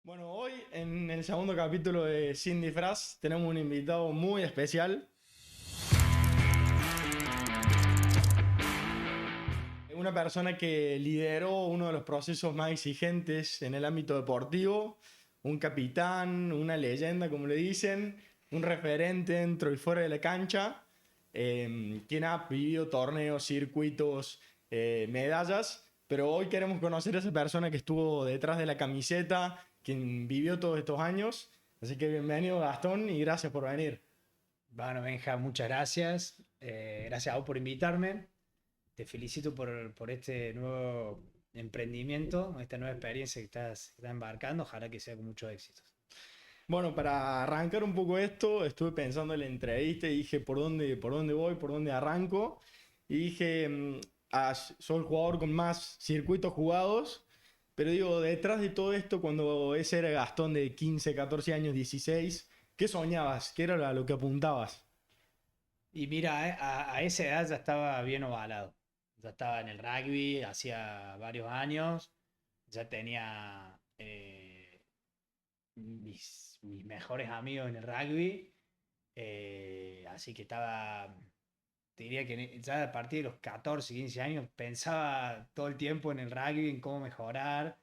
Bueno, hoy en el segundo capítulo de Sin Disfraz tenemos un invitado muy especial. Una persona que lideró uno de los procesos más exigentes en el ámbito deportivo. Un capitán, una leyenda, como le dicen. Un referente dentro y fuera de la cancha. Quien ha vivido torneos, circuitos, medallas. Pero hoy queremos conocer a esa persona que estuvo detrás de la camiseta, quien vivió todos estos años. Así que bienvenido, Gastón, y gracias por venir. Bueno, Benja, muchas gracias. Gracias a vos por invitarme. Te felicito por este nuevo emprendimiento, esta nueva experiencia que estás embarcando. Ojalá que sea con muchos éxitos. Bueno, para arrancar un poco esto, estuve pensando en la entrevista y dije por dónde voy, por dónde arranco. Y dije, soy el jugador con más circuitos jugados, pero digo, detrás de todo esto, cuando ese era Gastón de 15, 14 años, 16, ¿qué soñabas? ¿Qué era a lo que apuntabas? Y mira, a esa edad ya estaba bien ovalado. Ya estaba en el rugby, hacía varios años. Ya tenía mis mejores amigos en el rugby. Así que te diría que ya a partir de los 14 15 años pensaba todo el tiempo en el rugby, en cómo mejorar.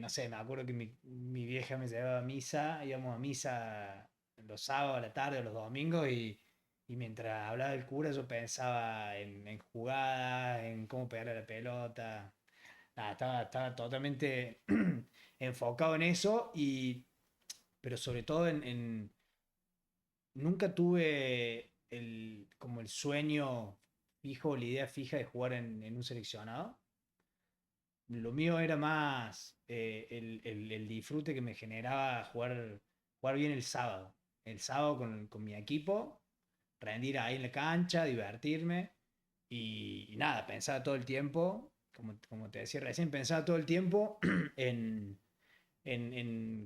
No sé, me acuerdo que mi vieja me llevaba a misa, íbamos a misa los sábados a la tarde o los domingos y mientras hablaba el cura yo pensaba en jugadas, en cómo pegarle a la pelota. Nada, estaba totalmente enfocado en eso, pero sobre todo nunca tuve como el sueño fijo, la idea fija de jugar en un seleccionado. Lo mío era más el disfrute que me generaba jugar bien el sábado. El sábado con mi equipo, rendir ahí en la cancha, divertirme y nada, pensaba todo el tiempo, como te decía recién, pensaba todo el tiempo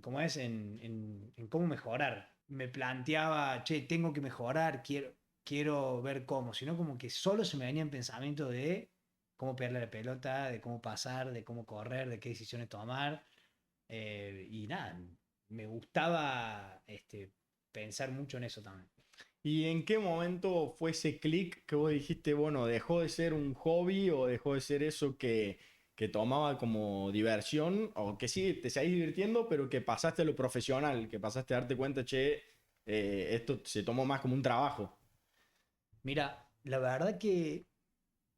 ¿cómo es? En cómo mejorar. Me planteaba, che, tengo que mejorar, quiero ver cómo, sino como que solo se me venían pensamientos de cómo pegarle la pelota, de cómo pasar, de cómo correr, de qué decisiones tomar. Y nada, me gustaba pensar mucho en eso también. ¿Y en qué momento fue ese clic que vos dijiste, bueno, dejó de ser un hobby o dejó de ser eso que tomaba como diversión o que sí, te seguís divirtiendo, pero que pasaste a lo profesional, que pasaste a darte cuenta, che, esto se tomó más como un trabajo? Mira, la verdad que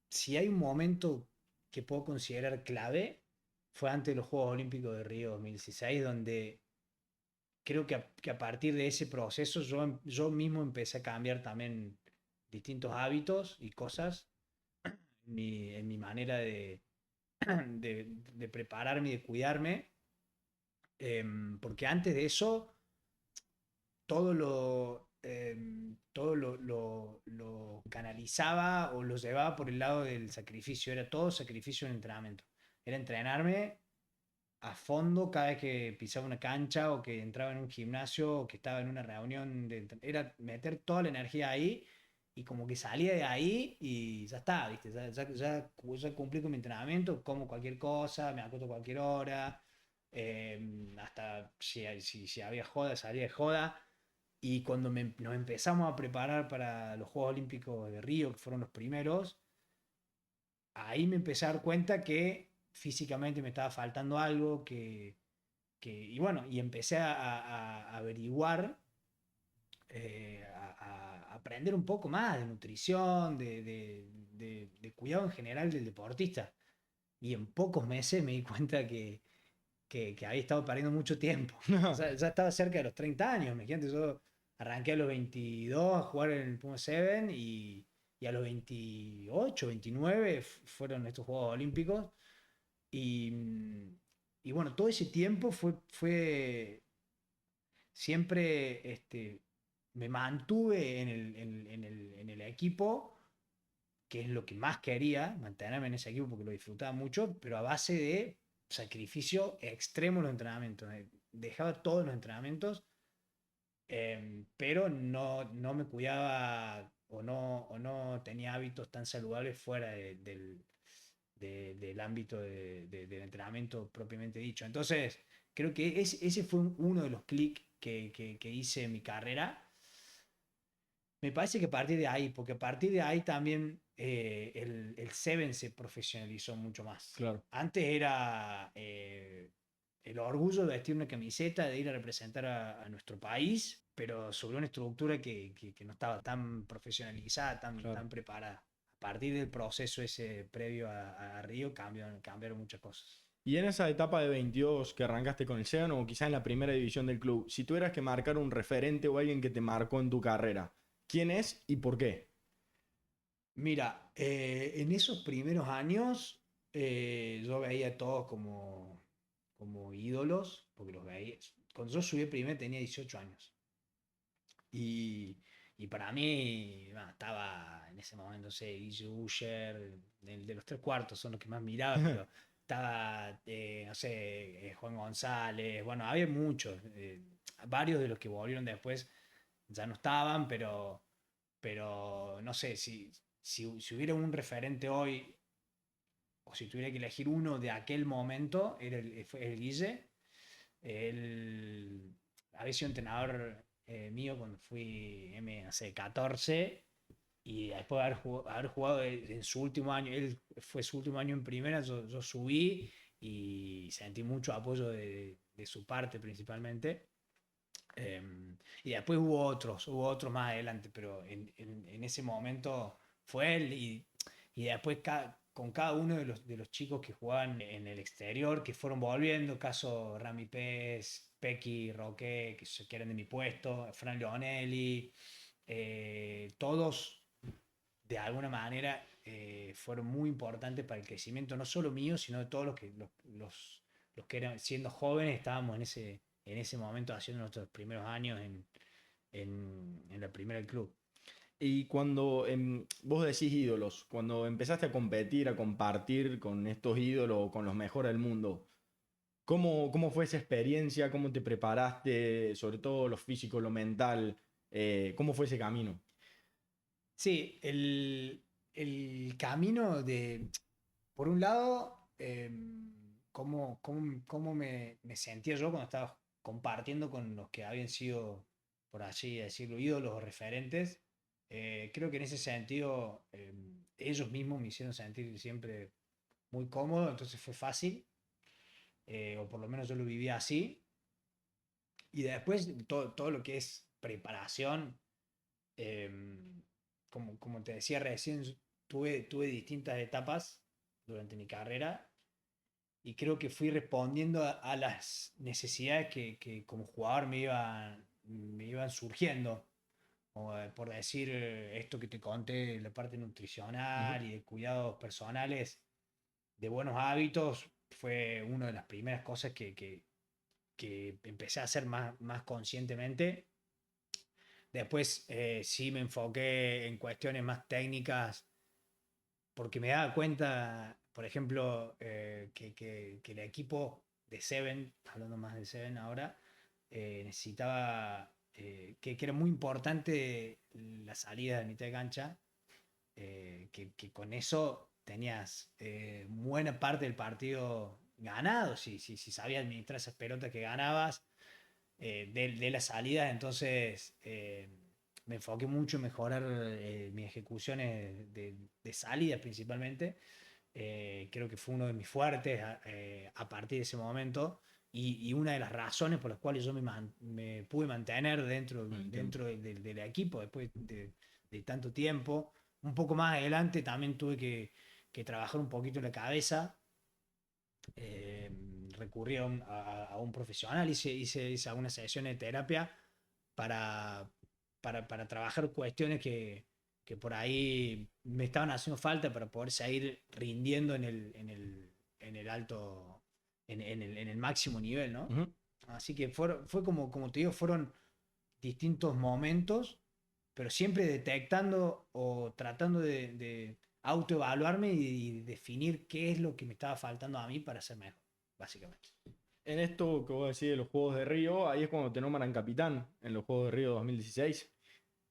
si hay un momento que puedo considerar clave, fue antes de los Juegos Olímpicos de Río 2016, donde creo que a partir de ese proceso yo mismo empecé a cambiar también distintos hábitos y cosas en mi manera de prepararme y de cuidarme. Porque antes de eso, todo lo canalizaba o lo llevaba por el lado del sacrificio. Era todo sacrificio en entrenamiento. Era entrenarme a fondo cada vez que pisaba una cancha o que entraba en un gimnasio o que estaba en una reunión era meter toda la energía ahí y como que salía de ahí y ya está, ¿viste? Ya cumplí con mi entrenamiento, como cualquier cosa, me acuesto a cualquier hora, hasta si había joda, salía de joda. Y cuando nos empezamos a preparar para los Juegos Olímpicos de Río, que fueron los primeros, ahí me empecé a dar cuenta que físicamente me estaba faltando algo, y bueno, y empecé a averiguar, a aprender un poco más de nutrición, de cuidado en general del deportista. Y en pocos meses me di cuenta que había estado perdiendo mucho tiempo. Ya estaba cerca de los 30 años, imagínate, yo arranqué a los 22 a jugar en el Puma 7 y a los 28 29 fueron estos Juegos Olímpicos. Y, y bueno, todo ese tiempo fue siempre me mantuve en el equipo, que es lo que más quería, mantenerme en ese equipo porque lo disfrutaba mucho, pero a base de sacrificio extremo en los entrenamientos. Dejaba todos los entrenamientos, pero no me cuidaba o no tenía hábitos tan saludables fuera del ámbito del entrenamiento propiamente dicho. Entonces, Creo que ese fue uno de los clics que hice en mi carrera. Me parece que a partir de ahí, porque a partir de ahí también el Seven se profesionalizó mucho más. Claro. Antes era el orgullo de vestir una camiseta, de ir a representar a nuestro país, pero sobre una estructura que no estaba tan profesionalizada, Claro. tan preparada. A partir del proceso ese previo a Río cambiaron muchas cosas. Y en esa etapa de 22 que arrancaste con el Sean o quizá en la primera división del club, si tuvieras que marcar un referente o alguien que te marcó en tu carrera, ¿quién es y por qué? Mira, en esos primeros años yo veía a todos como ídolos, porque los veía. Cuando yo subí primero tenía 18 años. Y, y para mí, bueno, estaba en ese momento, no sé, Guille Usher, de los tres cuartos son los que más miraba, pero estaba, no sé, Juan González, bueno, había muchos, varios de los que volvieron después ya no estaban, pero no sé, si hubiera un referente hoy, o si tuviera que elegir uno de aquel momento, fue el Guille. Él había sido entrenador mío cuando fui no sé, 14 y después de haber jugado en su último año, él fue su último año en primera, yo subí y sentí mucho apoyo de su parte principalmente. Y después hubo otros más adelante, pero en ese momento fue él y después con cada uno de los chicos que jugaban en el exterior, que fueron volviendo, caso Rami Pérez, Pequi, Roque, que eran de mi puesto, Fran Leonelli, todos de alguna manera fueron muy importantes para el crecimiento, no solo mío, sino de todos los que eran, siendo jóvenes, estábamos en ese momento haciendo nuestros primeros años en la primera del club. Y cuando vos decís ídolos, cuando empezaste a competir, a compartir con estos ídolos o con los mejores del mundo, ¿cómo fue esa experiencia? ¿Cómo te preparaste? Sobre todo lo físico, lo mental. ¿Cómo fue ese camino? Sí, el camino de, por un lado, cómo me sentía yo cuando estaba compartiendo con los que habían sido, por así decirlo, ídolos o referentes. Creo que en ese sentido ellos mismos me hicieron sentir siempre muy cómodo, entonces fue fácil, o por lo menos yo lo vivía así. Y después todo lo que es preparación, como te decía recién, tuve distintas etapas durante mi carrera y creo que fui respondiendo a las necesidades que como jugador me iban surgiendo. O, por decir esto que te conté, la parte Ujú. nutricional y de cuidados personales, de buenos hábitos, fue una de las primeras cosas que empecé a hacer más conscientemente. Después sí me enfoqué en cuestiones más técnicas porque me daba cuenta, por ejemplo, que el equipo de Seven, hablando más de Seven ahora, necesitaba, que era muy importante la salida de mitad de cancha, que con eso tenías buena parte del partido ganado, si sabías administrar esas pelotas que ganabas de las salidas, entonces me enfoqué mucho en mejorar mis ejecuciones de salidas principalmente. Creo que fue uno de mis fuertes a partir de ese momento y una de las razones por las cuales yo me pude mantener Entiendo. dentro del equipo después de tanto tiempo. Un poco más adelante también tuve que trabajar un poquito en la cabeza, eh, recurrí a un profesional, hice algunas sesiones de terapia para, para trabajar cuestiones que por ahí me estaban haciendo falta para poder seguir rindiendo en el alto, en el máximo nivel, ¿no? Ujú. Así que fue como te digo, fueron distintos momentos, pero siempre detectando o tratando de autoevaluarme y definir qué es lo que me estaba faltando a mí para ser mejor, básicamente. En esto que vos decís de los Juegos de Río, ahí es cuando te nombran capitán en los Juegos de Río 2016.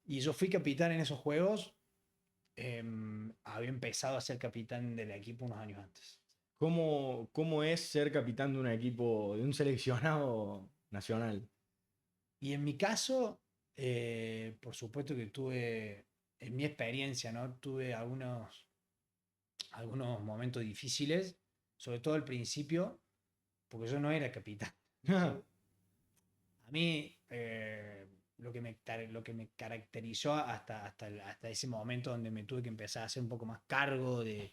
Y yo fui capitán en esos juegos, había empezado a ser capitán del equipo unos años antes. ¿Cómo es ser capitán de un equipo, de un seleccionado nacional? Y en mi caso, por supuesto que tuve, en mi experiencia, ¿no? Tuve algunos momentos difíciles, sobre todo al principio, porque yo no era capitán. Yo, a mí, lo que me caracterizó hasta ese momento donde me tuve que empezar a hacer un poco más cargo de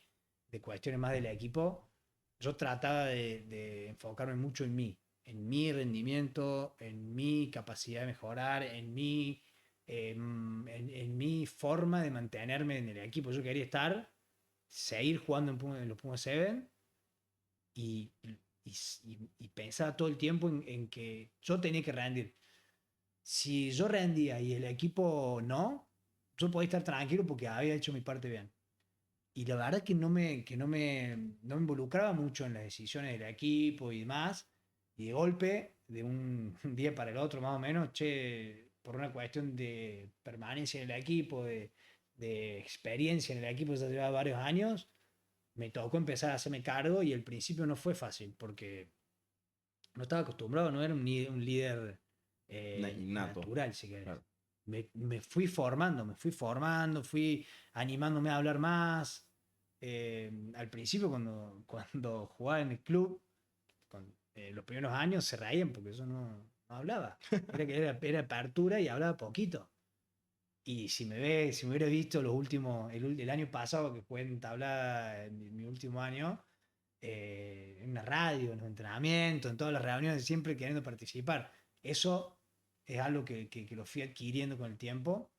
cuestiones más del equipo, yo trataba de enfocarme mucho en mi rendimiento, en mi capacidad de mejorar, en mi forma de mantenerme en el equipo. Yo quería seguir jugando en los Pumas 7 y, y pensaba todo el tiempo en que yo tenía que rendir. Si yo rendía y el equipo no, yo podía estar tranquilo porque había hecho mi parte bien. Y la verdad que no me involucraba mucho en las decisiones del equipo y demás. Y de golpe, de un día para el otro más o menos, che, por una cuestión de permanencia en el equipo, de experiencia en el equipo, ya llevaba varios años, me tocó empezar a hacerme cargo y al principio no fue fácil porque no estaba acostumbrado, no era un líder Innato. natural, si querés. Claro. Me fui formando, fui animándome a hablar más. Al principio, cuando jugaba en el club, los primeros años se reían porque yo no hablaba. Era apertura y hablaba poquito. Y si me hubiera visto el año pasado que jugué en tablada en mi último año, en una radio, en los entrenamientos, en todas las reuniones, siempre queriendo participar. Eso es algo que lo fui adquiriendo con el tiempo.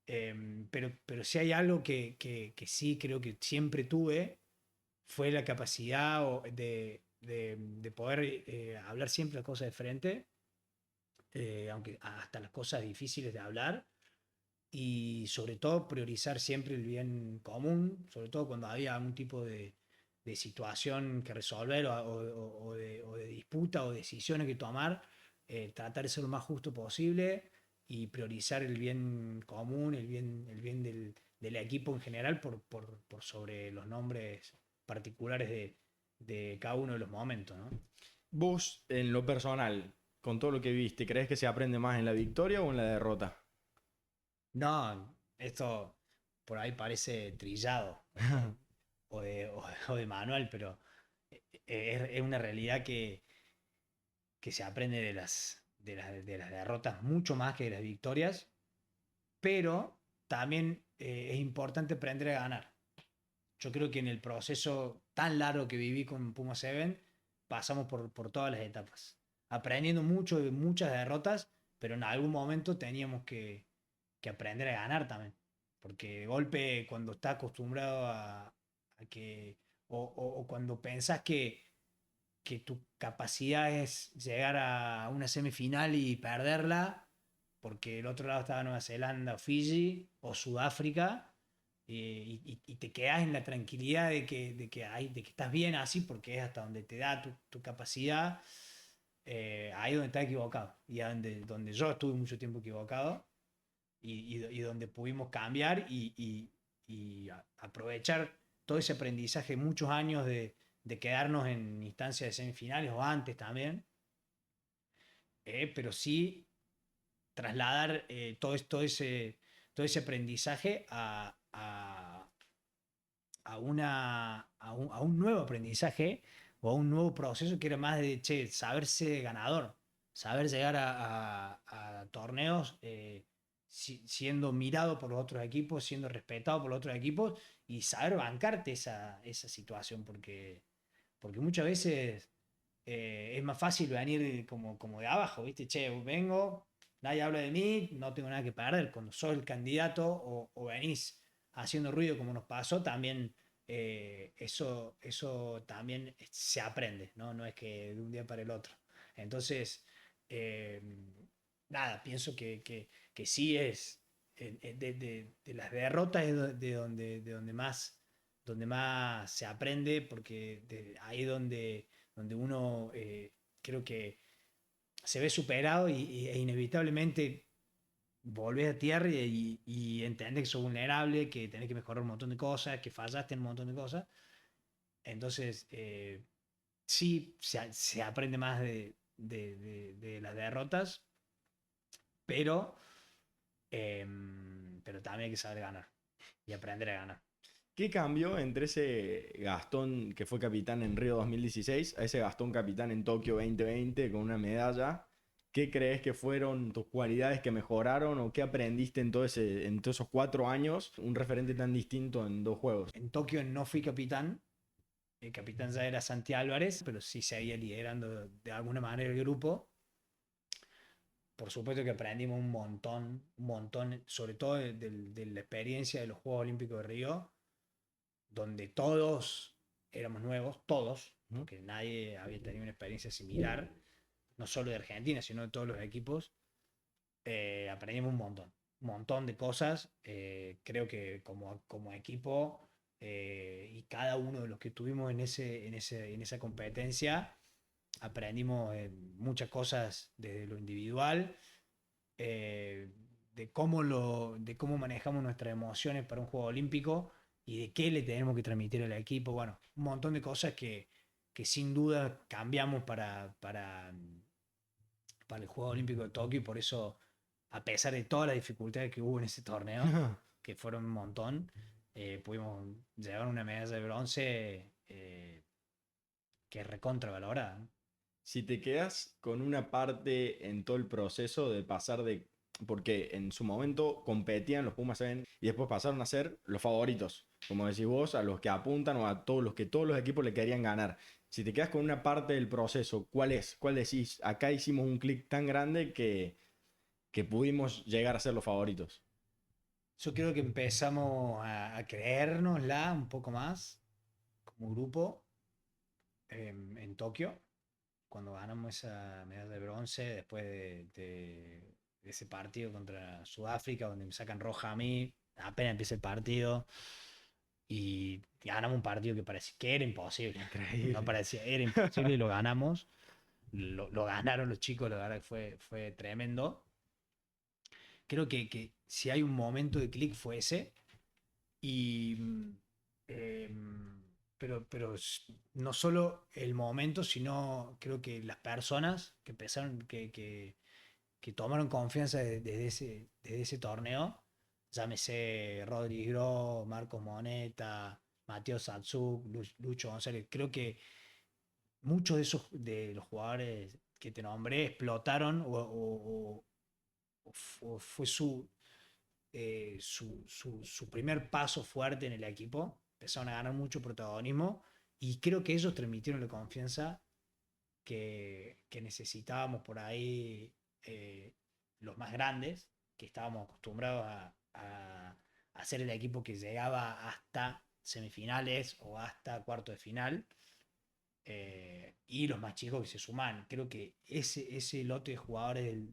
Pero si hay algo que sí creo que siempre tuve, fue la capacidad de poder hablar siempre las cosas de frente, aunque hasta las cosas difíciles de hablar, y sobre todo priorizar siempre el bien común, sobre todo cuando había algún tipo de situación que resolver o de disputa o decisiones que tomar, tratar de ser lo más justo posible y priorizar el bien común, el bien del equipo en general por sobre los nombres particulares de cada uno de los momentos, ¿no? Vos, en lo personal, con todo lo que viste, ¿crees que se aprende más en la victoria o en la derrota? No, esto por ahí parece trillado o de manual, pero es una realidad que se aprende de las derrotas mucho más que de las victorias, pero también es importante aprender a ganar. Yo creo que en el proceso tan largo que viví con Puma 7, pasamos por todas las etapas, aprendiendo mucho de muchas derrotas, pero en algún momento teníamos que aprender a ganar también. Porque de golpe, cuando estás acostumbrado a que, o cuando pensás que tu capacidad es llegar a una semifinal y perderla, porque el otro lado estaba Nueva Zelanda o Fiji o Sudáfrica, y te quedas en la tranquilidad de que estás bien así, porque es hasta donde te da tu capacidad, ahí donde estás equivocado, y donde yo estuve mucho tiempo equivocado, y donde pudimos cambiar y aprovechar todo ese aprendizaje, muchos años de quedarnos en instancias de semifinales o antes también, pero sí trasladar todo ese aprendizaje a un nuevo aprendizaje o a un nuevo proceso que era más de, che, saberse ganador, saber llegar a torneos siendo mirado por los otros equipos, siendo respetado por los otros equipos y saber bancarte esa situación, porque muchas veces es más fácil venir como de abajo, ¿viste? Che, vengo, nadie habla de mí, no tengo nada que perder. Cuando sos el candidato o venís haciendo ruido como nos pasó, también eso también se aprende, ¿no? No es que de un día para el otro. Entonces, eh, nada, pienso que sí es, de las derrotas es donde más se aprende, porque ahí donde uno creo que se ve superado e inevitablemente volvés a tierra y entendés que sos vulnerable, que tenés que mejorar un montón de cosas, que fallaste en un montón de cosas, Entonces, sí, se aprende más de las derrotas, pero, pero también hay que saber ganar y aprender a ganar. ¿Qué cambió entre ese Gastón que fue capitán en Río 2016 a ese Gastón capitán en Tokio 2020 con una medalla? ¿Qué crees que fueron tus cualidades que mejoraron o qué aprendiste en todos esos 4 años? Un referente tan distinto en dos juegos. En Tokio no fui capitán, el capitán ya era Santi Álvarez, pero sí seguía liderando de alguna manera el grupo. Por supuesto que aprendimos un montón, sobre todo de la experiencia de los Juegos Olímpicos de Río, donde todos éramos nuevos, todos, porque nadie había tenido una experiencia similar, no solo de Argentina, sino de todos los equipos. Aprendimos un montón de cosas. Creo que como equipo y cada uno de los que estuvimos en esa competencia, aprendimos muchas cosas desde lo individual, de cómo manejamos nuestras emociones para un juego olímpico y de qué le tenemos que transmitir al equipo. Bueno, un montón de cosas que sin duda cambiamos para el Juego Olímpico de Tokio y por eso, a pesar de todas las dificultades que hubo en ese torneo, que fueron un montón, pudimos llevar una medalla de bronce que es recontravalorada, ¿no? Si te quedas con una parte en todo el proceso de pasar de... Porque en su momento competían los Pumas en, y después pasaron a ser los favoritos, como decís vos, a los que apuntan o a todos los que todos los equipos le querían ganar. Si te quedas con una parte del proceso, ¿cuál es? ¿Cuál decís? Acá hicimos un clic tan grande que pudimos llegar a ser los favoritos. Yo creo que empezamos a creérnosla un poco más como grupo en Tokio, cuando ganamos esa medalla de bronce después de ese partido contra Sudáfrica, donde me sacan roja a mí, apenas empieza el partido y ganamos un partido que parecía que era imposible. No Increíble. parecía, era imposible y lo ganamos. Lo ganaron los chicos, la verdad que fue tremendo. Creo que si hay un momento de clic fue ese. Y, pero no solo el momento, sino creo que las personas que empezaron, que tomaron confianza desde ese torneo, llámese Rodri Gro, Marcos Moneta, Mateo Satsuk, Lucho González, creo que muchos de esos de los jugadores que te nombré explotaron o fue su primer paso fuerte en el equipo. Empezaron a ganar mucho protagonismo y creo que ellos transmitieron la confianza que necesitábamos por ahí los más grandes, que estábamos acostumbrados a ser el equipo que llegaba hasta semifinales o hasta cuarto de final. Y los más chicos que se suman. Creo que ese lote de jugadores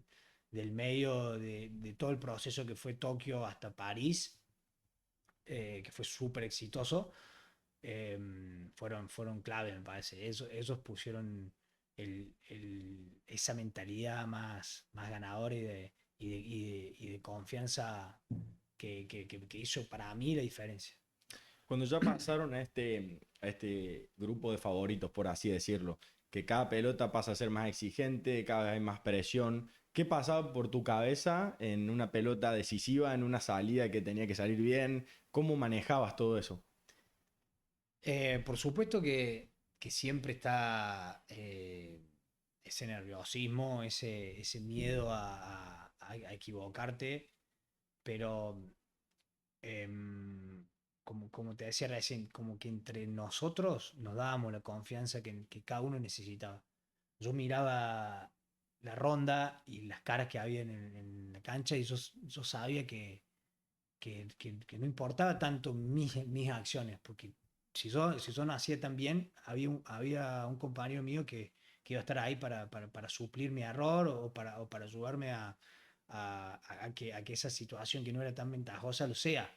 del medio de todo el proceso que fue Tokio hasta París, que fue súper exitoso, fueron clave, me parece. Ellos pusieron esa mentalidad más ganadora y de confianza que hizo para mí la diferencia. Cuando ya pasaron a este grupo de favoritos, por así decirlo, que cada pelota pasa a ser más exigente, cada vez hay más presión, ¿qué pasaba por tu cabeza en una pelota decisiva, en una salida que tenía que salir bien? ¿Cómo manejabas todo eso? Por supuesto que siempre está ese nerviosismo, ese miedo a equivocarte, pero como te decía recién, como que entre nosotros nos dábamos la confianza que cada uno necesitaba. Yo miraba la ronda y las caras que había en la cancha y yo sabía que no importaba tanto mis acciones, porque si yo no hacía tan bien, había un compañero mío que iba a estar ahí para suplir mi error o para ayudarme a que esa situación que no era tan ventajosa lo sea.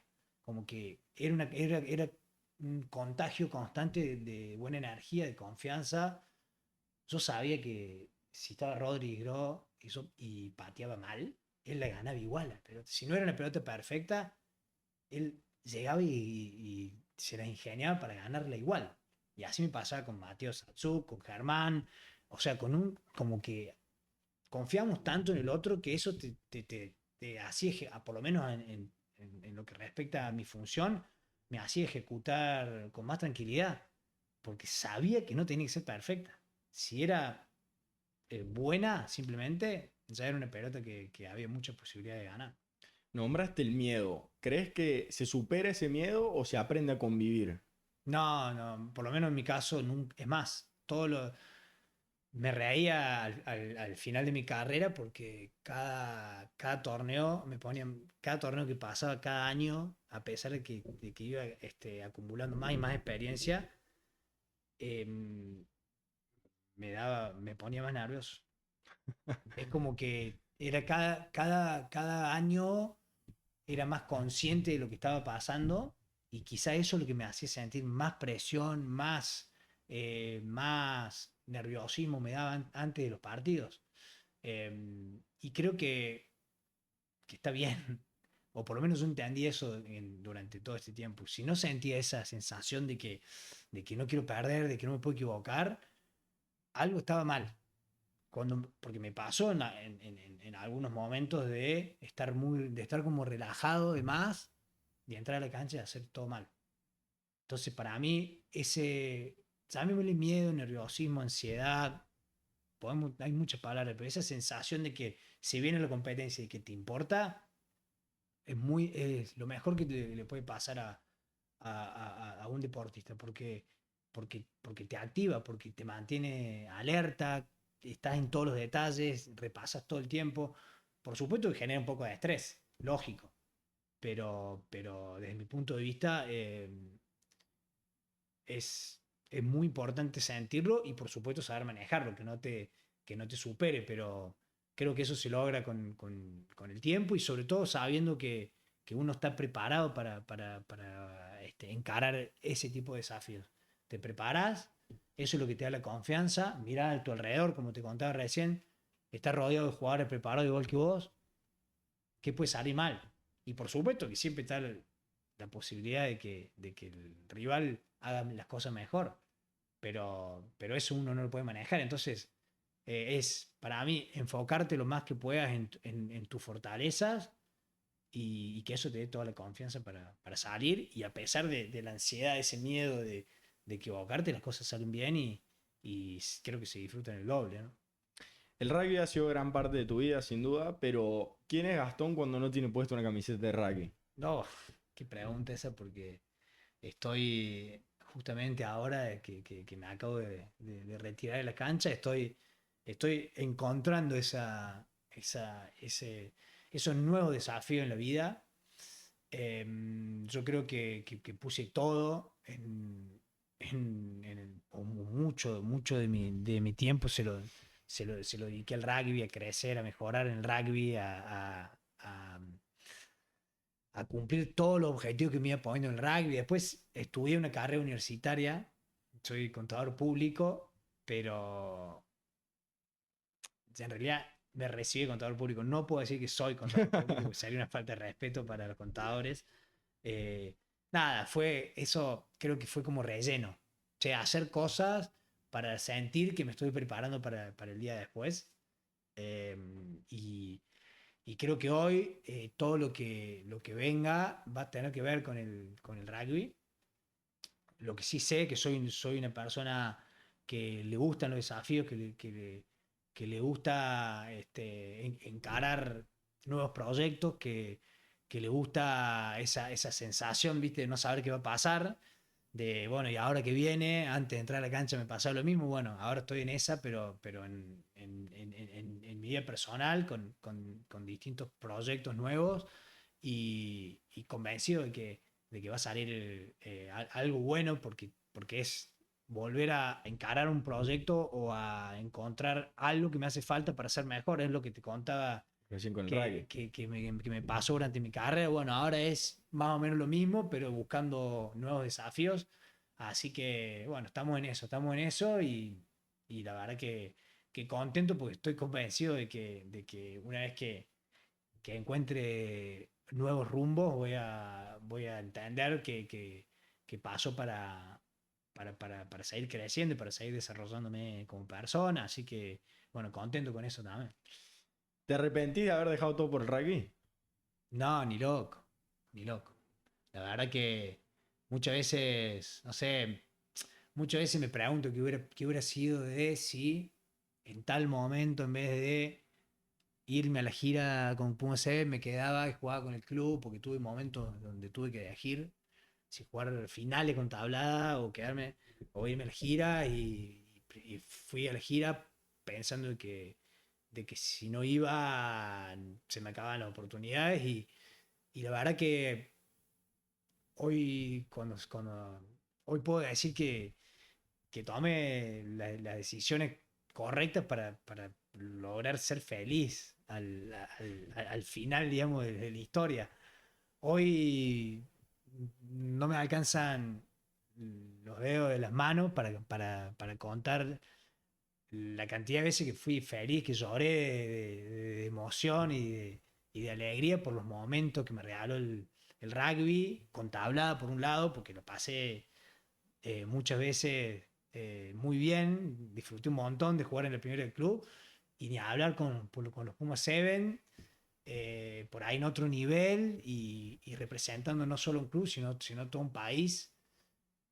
Como que era un contagio constante de buena energía, de confianza. Yo sabía que si estaba Rodri Gro y pateaba mal, él la ganaba igual la pelota. Si no era una pelota perfecta, él llegaba y se la ingeniaba para ganarla igual. Y así me pasaba con Mateo Satsuk, con Germán, o sea, como que confiamos tanto en el otro que eso te hacía, por lo menos en lo que respecta a mi función, me hacía ejecutar con más tranquilidad, porque sabía que no tenía que ser perfecta. Si era buena, simplemente, ya era una pelota que había mucha posibilidad de ganar. Nombraste el miedo. ¿Crees que se supera ese miedo o se aprende a convivir? No, no, por lo menos en mi caso, nunca, es más, me reía al final de mi carrera porque cada torneo cada torneo que pasaba cada año, a pesar de que iba acumulando más y más experiencia, em, me ponía más nervioso. Es como que era cada año era más consciente de lo que estaba pasando y quizá eso es lo que me hacía sentir más presión, más nerviosismo me daban antes de los partidos. Y creo que está bien, o por lo menos yo entendí eso durante todo este tiempo. Si no sentía esa sensación de que no quiero perder, de que no me puedo equivocar, algo estaba mal. Porque me pasó en algunos momentos de estar como relajado de más, de entrar a la cancha y hacer todo mal. Entonces, para mí, llamémosle miedo, nerviosismo, ansiedad, hay muchas palabras, pero esa sensación de que se viene la competencia y que te importa, es lo mejor que le puede pasar a un deportista, porque te activa, porque te mantiene alerta, estás en todos los detalles, repasas todo el tiempo. Por supuesto que genera un poco de estrés, lógico, pero desde mi punto de vista es muy importante sentirlo y por supuesto saber manejarlo, que no te supere, pero creo que eso se logra con el tiempo y sobre todo sabiendo que uno está preparado para encarar ese tipo de desafíos. Te preparas, eso es lo que te da la confianza, mirá a tu alrededor, como te contaba recién, estás rodeado de jugadores preparados igual que vos, ¿qué puede salir mal? Y por supuesto que siempre está la posibilidad de que el rival haga las cosas mejor, pero eso uno no lo puede manejar. Entonces, es para mí enfocarte lo más que puedas en tus fortalezas y que eso te dé toda la confianza para salir. Y a pesar de la ansiedad, ese miedo de equivocarte, las cosas salen bien y creo que se disfrutan el doble, ¿no? El rugby ha sido gran parte de tu vida, sin duda, pero ¿quién es Gastón cuando no tiene puesto una camiseta de rugby? No, qué pregunta esa, porque estoy justamente ahora que me acabo de retirar de la cancha, estoy encontrando esos nuevos desafíos en la vida. Yo creo que puse todo o mucho de mi tiempo se lo dediqué al rugby, a crecer, a mejorar en el rugby, a cumplir todos los objetivos que me iba poniendo en el rugby. Después estudié una carrera universitaria, soy contador público, pero en realidad me recibí de contador público. No puedo decir que soy contador público, porque sería una falta de respeto para los contadores. Eh, Nada, eso creo que fue como relleno. O sea, hacer cosas para sentir que me estoy preparando para el día después. Eh, y, y creo que hoy todo lo que venga va a tener que ver con el rugby. Lo que sí sé que soy una persona que le gustan los desafíos, que le gusta encarar nuevos proyectos, que le gusta esa sensación, ¿viste? De no saber qué va a pasar, de, bueno, y ahora que viene, antes de entrar a la cancha me pasaba lo mismo, bueno, ahora estoy en esa, pero en mi vida personal, con distintos proyectos nuevos y convencido de que va a salir algo bueno porque es volver a encarar un proyecto o a encontrar algo que me hace falta para ser mejor, es lo que te contaba Recién con el que, rugby. que, que me pasó durante mi carrera. Bueno, ahora es más o menos lo mismo, pero buscando nuevos desafíos. Así que, bueno, estamos en eso y la verdad que contento porque estoy convencido de que una vez que encuentre nuevos rumbos voy a entender que paso para seguir creciendo y para seguir desarrollándome como persona. Así que, bueno, contento con eso también. ¿Te arrepentís de haber dejado todo por el rugby? No, ni loco, ni loco. La verdad que muchas veces, no sé, muchas veces me pregunto qué hubiera sido de si en tal momento, en vez de irme a la gira con Puma C, me quedaba y jugaba con el club, porque tuve momentos donde tuve que elegir si jugar finales con tablada o quedarme o irme a la gira y fui a la gira pensando de que si no iba se me acababan las oportunidades y la verdad que hoy, hoy puedo decir que tome las decisiones correctas para lograr ser feliz al final, digamos, de la historia. Hoy no me alcanzan los dedos de las manos para contar la cantidad de veces que fui feliz, que lloré de emoción y de alegría por los momentos que me regaló el rugby, con tablada por un lado, porque lo pasé muchas veces muy bien, disfruté un montón de jugar en el primer del club y ni hablar con los Pumas 7, por ahí en otro nivel y representando no solo un club, sino todo un país.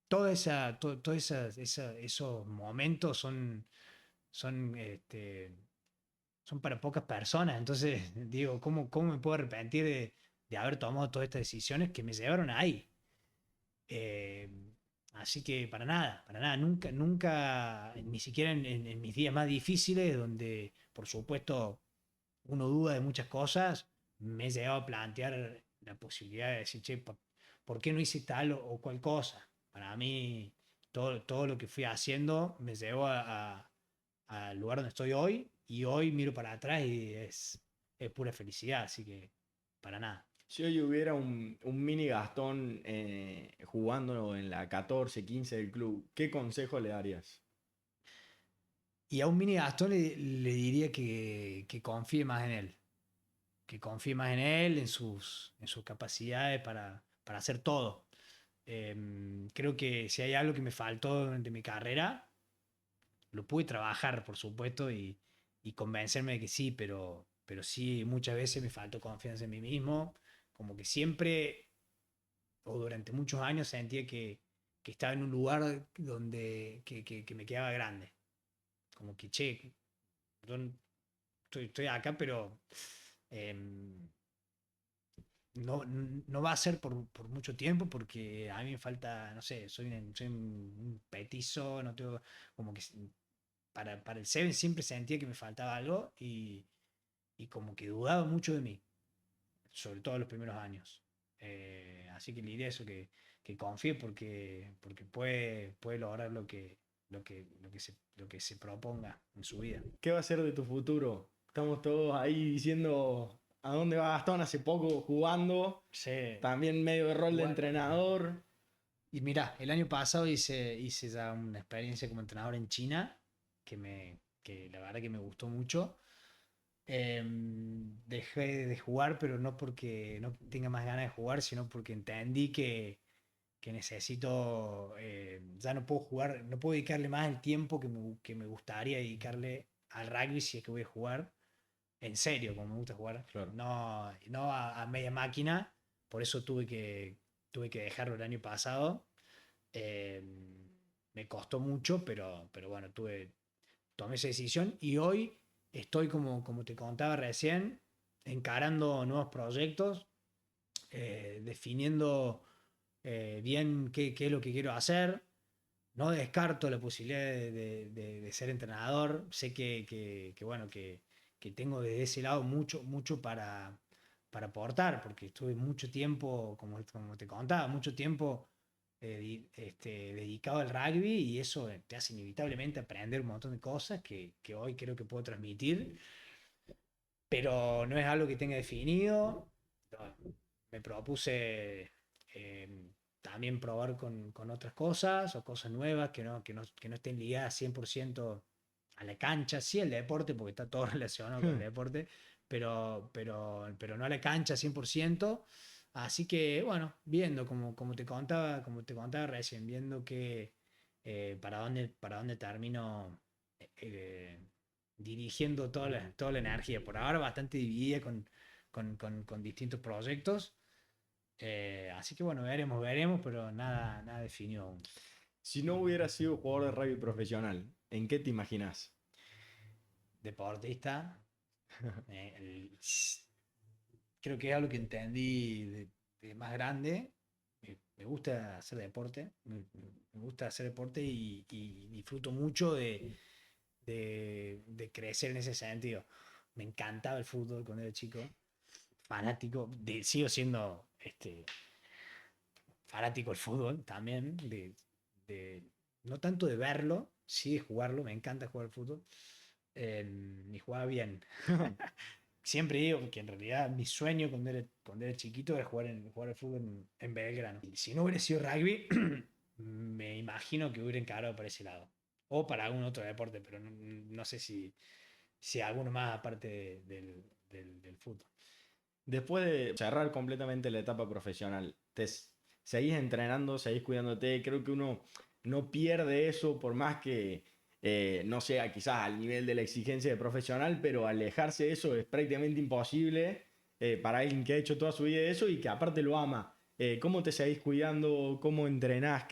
Todos esos momentos son, son para pocas personas. Entonces, digo, ¿cómo me puedo arrepentir de haber tomado todas estas decisiones que me llevaron ahí? Eh, Así que para nada, nunca, ni siquiera en mis días más difíciles, donde por supuesto uno duda de muchas cosas, me he llegado a plantear la posibilidad de decir, che, ¿por qué no hice tal o cual cosa? Para mí, todo lo que fui haciendo me llevó al lugar donde estoy hoy y hoy miro para atrás y es pura felicidad, así que para nada. Si hoy hubiera un mini Gastón jugando en la 14, 15 del club, ¿qué consejo le darías? Y a un mini Gastón le diría que confíe más en él, que confíe más en él, en sus capacidades para hacer todo. Creo que si hay algo que me faltó durante mi carrera, lo pude trabajar, por supuesto, y convencerme de que sí, pero sí, muchas veces me faltó confianza en mí mismo, como que siempre, o durante muchos años, sentía que estaba en un lugar que me quedaba grande, como que, che, yo estoy acá, pero em, no va a ser por mucho tiempo porque a mí me falta, no sé, soy un petizo, no tengo, como que para el Seven siempre sentía que me faltaba algo y como que dudaba mucho de mí, sobre todo en los primeros años. Así que le diré eso, que confíe porque puede lograr lo que se proponga en su vida. ¿Qué va a ser de tu futuro? Estamos todos ahí diciendo a dónde va Gastón hace poco jugando, Sí, también medio de rol de igual. entrenador. Y mira, el año pasado hice ya una experiencia como entrenador en China, que la verdad que me gustó mucho. Dejé de jugar, pero no porque no tenga más ganas de jugar, sino porque entendí que necesito, ya no puedo jugar, no puedo dedicarle más el tiempo que me gustaría dedicarle al rugby si es que voy a jugar en serio, como me gusta jugar, Claro. no a media máquina, por eso tuve que dejarlo el año pasado. Eh, Me costó mucho, pero bueno, tomé esa decisión y hoy estoy, como te contaba recién, encarando nuevos proyectos, definiendo bien qué es lo que quiero hacer. No descarto la posibilidad de ser entrenador. Sé bueno, que tengo desde ese lado mucho para aportar, porque estuve mucho tiempo, como te contaba, mucho tiempo dedicado al rugby y eso te hace inevitablemente aprender un montón de cosas que hoy creo que puedo transmitir, pero no es algo que tenga definido. No, me propuse también probar con otras cosas o cosas nuevas que no estén ligadas 100% a la cancha, sí al deporte, porque está todo relacionado con el deporte, pero no a la cancha 100%. Así que, bueno, viendo, como te contaba recién, viendo para dónde termino dirigiendo toda la energía. Por ahora bastante dividida con distintos proyectos. Así que bueno, veremos, pero nada definido aún. Si no hubieras sido jugador de rugby profesional, ¿en qué te imaginas? Deportista, creo que es algo que entendí de más grande. Me gusta hacer deporte, me gusta hacer deporte y disfruto mucho de crecer en ese sentido. Me encantaba el fútbol cuando era chico, fanático, sigo siendo fanático del fútbol también, de- no tanto de verlo, sí de jugarlo, me encanta jugar al fútbol, y jugaba bien. Siempre digo que en realidad mi sueño cuando era chiquito era jugar al fútbol en Belgrano. Y si no hubiera sido rugby, me imagino que hubiera encarado por ese lado. O para algún otro deporte, pero no sé si alguno más aparte del fútbol. Después de cerrar completamente la etapa profesional, seguís entrenando, seguís cuidándote. Creo que uno no pierde eso por más que no sea quizás al nivel de la exigencia de profesional, pero alejarse de eso es prácticamente imposible para alguien que ha hecho toda su vida eso y que aparte lo ama. ¿Cómo te seguís cuidando? ¿Cómo entrenás?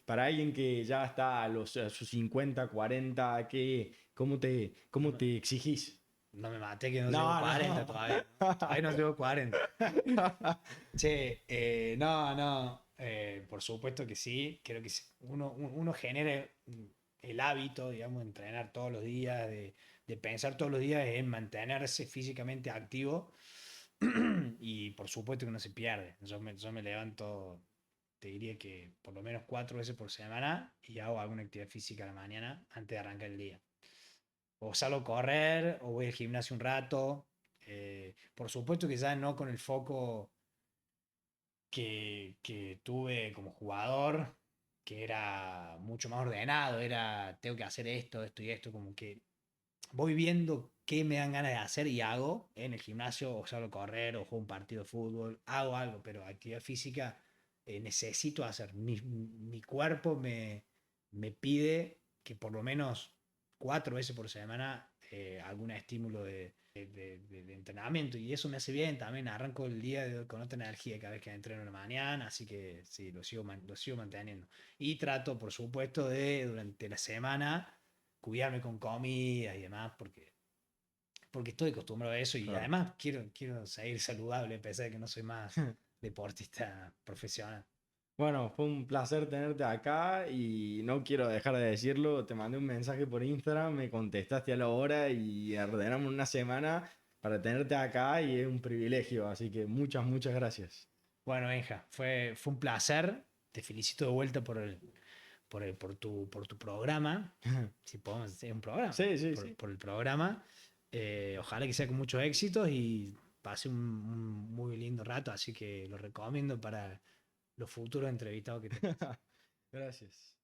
Para alguien que ya está a sus 50, 40, cómo te exigís? No me maté que no llevo No, 40 no. todavía. Todavía no llevo 40. Che, no, por supuesto que sí. Creo que uno genera el hábito, digamos, de entrenar todos los días, de pensar todos los días en mantenerse físicamente activo. Y por supuesto que no se pierde. Yo me levanto, te diría que por lo menos 4 veces por semana y hago alguna actividad física a la mañana antes de arrancar el día. O salgo a correr, o voy al gimnasio un rato. Por supuesto que ya no con el foco que tuve como jugador, que era mucho más ordenado, era tengo que hacer esto y esto, como que voy viendo qué me dan ganas de hacer y hago en el gimnasio, o salgo a correr, o juego un partido de fútbol, hago algo, pero actividad física necesito hacer. Mi cuerpo me pide que por lo menos 4 veces por semana algún estímulo de entrenamiento, y eso me hace bien también. Arranco el día con otra energía cada vez que entreno en la mañana, así que sí, lo sigo manteniendo. Y trato, por supuesto, de durante la semana cuidarme con comida y demás, porque estoy acostumbrado a eso y Claro. además quiero seguir saludable, a pesar de que no soy más deportista profesional. Bueno, fue un placer tenerte acá y no quiero dejar de decirlo. Te mandé un mensaje por Instagram, me contestaste a la hora y ordenamos una semana para tenerte acá y es un privilegio. Así que muchas gracias. Bueno, Benja, fue un placer. Te felicito de vuelta por tu programa. Si podemos hacer un programa, Sí, sí, por, sí. por el programa. Ojalá que sea con muchos éxitos y pase un muy lindo rato, así que lo recomiendo para los futuros entrevistados que tengas. Gracias.